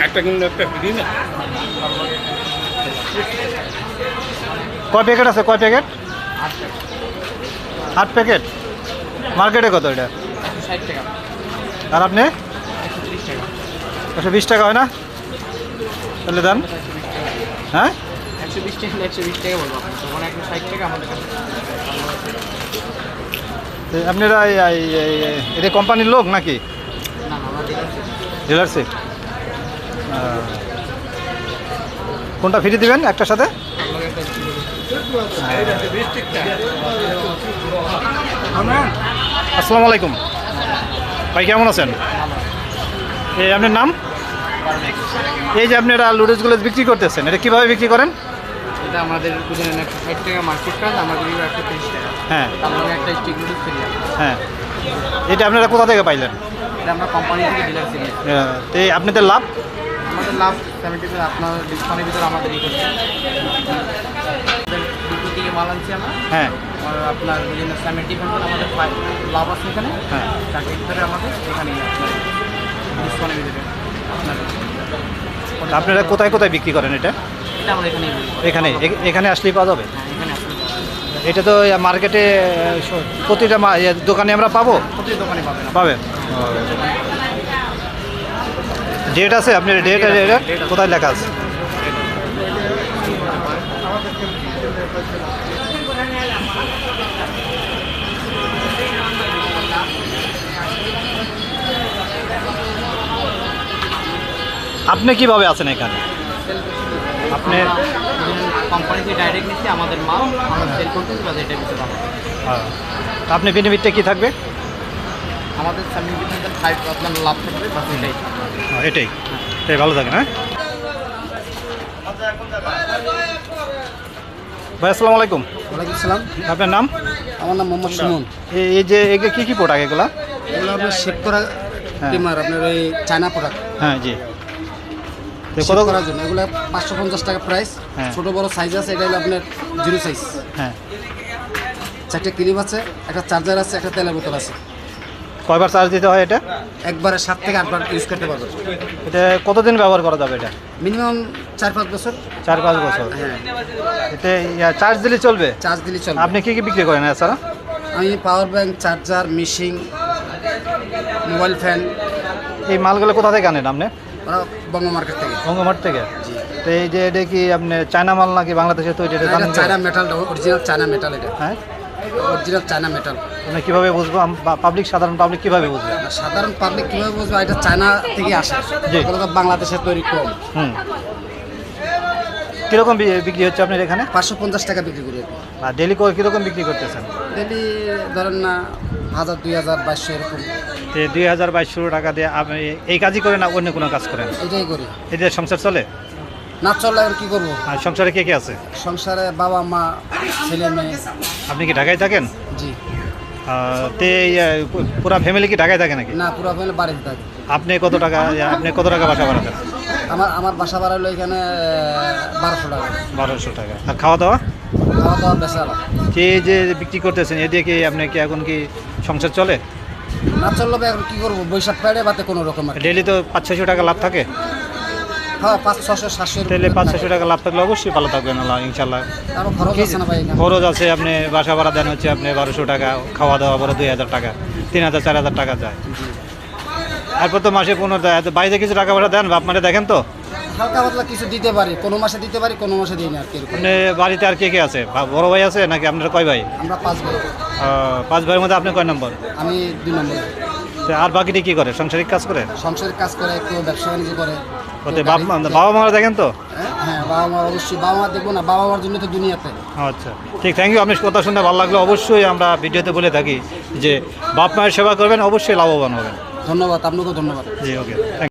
একটা কিনলে একটা ফ্রি না। কয় প্যাকেট আছে, কয় প্যাকেট? 8 প্যাকেট। মার্কেটে কত এটা? 60 টাকা। আর আপনি? 130 টাকা। 120 টাকা হয় না? তাহলে দেন। হ্যাঁ, 120 টাকা 120 টাকা বলবো আপনি, তখন 160 টাকা আমাদের কাছে। আপনারা এটা কোম্পানির লোক নাকি? না না, আমরা ডিলারশিপ। কোনটা ফ্রি দিবেন একটার সাথে? আসসালামু আলাইকুম ভাই, কেমন আছেন? এই আপনার নাম? এই যে আপনারা লুডুসগুলো বিক্রি করতেছেন, এটা কীভাবে বিক্রি করেন? এটা আমাদের বুঝলেন 160 টাকা মার্কেট প্রাইস, আমরা দিই 130 টাকা। হ্যাঁ আমরা একটা স্টিক লুডুস ফ্রি আছে। হ্যাঁ, এটা আপনারা কোথা থেকে পাইলেন? এটা আমরা কোম্পানি থেকে ডিলার ফ্রি। তো এই আপনাদের লাভ? আমাদের লাভ 70%, আপনার ডিসকাউন্টের ভিতরে আমাদের ই করছে। দুটো থেকে মাল আনছি আমরা। হ্যাঁ আর আপনার বুঝলেন 70% আমাদের লাভ আছে এখানে। হ্যাঁ, চাকরির ভিতরে আমাদের এখানে আপনার ডিসকাউন্টের ভিতরে আপনার। আপনারা কোথায় কোথায় বিক্রি করেন এটা? এটা আমরা এখানেই বলি। এখানে এখানে আসলেই পাওয়া যাবে? হ্যাঁ, এখানে আসলে এটা তো মার্কেটে প্রতিটা দোকানে আমরা পাবো? প্রতি দোকানে পাবেন। পাবেন। ডেট আছে আপনার? ডেট কোথায় লেখা আছে? আপনি কিভাবে আছেন এখানে? আপনি কোম্পানি থেকে ডাইরেক্ট নিচ্ছি আমাদের মাল, আমরা সেল করতেছি, বাস এটার ভিতরে আপনি বেনিফিটটা কী থাকবে? আমাদের 70% 5 আপনার লাভ থাকবে, বাস এটাই। এটাই এটাই ভালো থাকে না? ভাই আসসালামু আলাইকুম। ওয়ালাইকুম সালাম। আপনার নাম? আমার নাম মোহাম্মদ সুমন। এই যে এগুলো কী কী প্রোডাক্ট এগুলা? এগুলো আপনার শেপ করা টিমার, আপনার ওই চায়না প্রোডাক্ট হ্যাঁ জি। কত করার জন্য এগুলো 550 টাকা প্রাইস। হ্যাঁ। ছোট বড় সাইজ আছে, এটা হলো আপনার 0 সাইজ। হ্যাঁ, 4টা ক্লিপ আছে, একটা চার্জার আছে, একটা তেলের বোতল আছে। কয়বার চার্জ দিতে হয় এটা? একবারে 7 থেকে 8 বার ইউজ করতে পারবেন। এটা কতদিন ব্যবহার করা যাবে এটা? মিনিমাম 4-5 বছর। 4-5 বছর। হ্যাঁ, এতে চার্জ দিলে চলবে? চার্জ দিলে চলবে। আপনি কি কি বিক্রি করেন এছাড়া? আমি power bank, charger, machine, mobile fan. এই মালগুলো কোথা থেকে আনেন আপনি? ওরা বঙ্গ মার্কেট থেকে। বঙ্গমাঠ থেকে? জি। তো এই যে এটা কি আপনি চায়না মাল নাকি বাংলাদেশে তৈরি? এটা জানেন? China metal, original China metal. এটা হ্যাঁ, অরিজিনাল চায়না মেটাল। আপনি কীভাবে বুঝবো? পাবলিক, সাধারণ পাবলিক কীভাবে বুঝবে? সাধারণ পাবলিক কীভাবে বুঝবে? এটা চায়না থেকে আসে, জি। এগুলো তো বাংলাদেশের তৈরি কম। হুম, কীরকম বিক্রি হচ্ছে আপনার এখানে? 550 টাকা বিক্রি করি। আর ডেলি কীরকম বিক্রি করতেছেন? ডেলি ধরেন না 1000, 2000, 2200 এরকম। 2000-2200 টাকা দিয়ে আপনি এই কাজই করেন না অন্য কোনো কাজ করেন? এটাই করি। এটা সংসার চলে? না চললে আর কি করবো? আর সংসারে কে কে আছে? সংসারে বাবা মা, ছেলে মেয়ে। আপনি কি ঢাকায় থাকেন? জি। তে পুরা ফ্যামিলি কি ঢাকায় থাকে নাকি? না, পুরো ফ্যামিলি বাড়িতে থাকে। আপনি কত টাকা বাসা ভাড়া দেন? আমার বাসা ভাড়া হলো এখানে 1200 টাকা। 1200 টাকা। আর খাওয়া দাওয়া? খাওয়া দাওয়া বেচা আলাদা। যে যে বিক্রি করতেছেন এ দিয়ে কি আপনি কি এখন কি সংসার চলে? না চললে এখন কি করবো? বৈশাখ পেড়ে বাতে কোনো রকম। ডেলি তো 500-600 টাকা লাভ থাকে? হ্যাঁ, 500-600-700 তাহলে 500-600 টাকা লাভ থাকলে অবশ্যই ভালো থাকবেন আল্লাহ ইনশাল্লাহ। আরো খরচ আছে না ভাই এখানে? খরচ আছে, আপনি বাসা ভাড়া দেন হচ্ছে আপনি 1200 টাকা, খাওয়া দাওয়া বড় 2000 টাকা, 3000-4000 টাকা যায়। তারপর তো মাসে 15 দেয়, বাইরে কিছু টাকা পয়সা দেন? বাপ মানে দেখেন তো? হালকা পাতলা কিছু দিতে পারি, কোনো মাসে দিতে পারি, কোনো মাসে দিই না আর কি। আপনি বাড়িতে আর কে কে আছে? বড় ভাই আছে নাকি আপনার কয় ভাই? আমরা 5 ভাই। 5 ভাইয়ের মধ্যে আপনি কয় নম্বর? আমি 2 নম্বর। আর বাকিটি কি করে? সাংসারিক কাজ করে? সংসারের কাজ করে, কেউ ব্যবসা বাণিজ্য করে। ওতে বাবা মারা দেখেন তো? হ্যাঁ, বাবা মা অবশ্যই। বাবা মা দেখবো না? বাবা মার জন্য তো দুনিয়াতে। আচ্ছা, ঠিক, থ্যাংক ইউ। আপনার কথা শুনে ভালো লাগলো। অবশ্যই আমরা ভিডিওতে বলে থাকি যে বাপ মায়ের সেবা করবেন, অবশ্যই লাভবান হবেন। ধন্যবাদ, আপনাকেও ধন্যবাদ। জি, ওকে।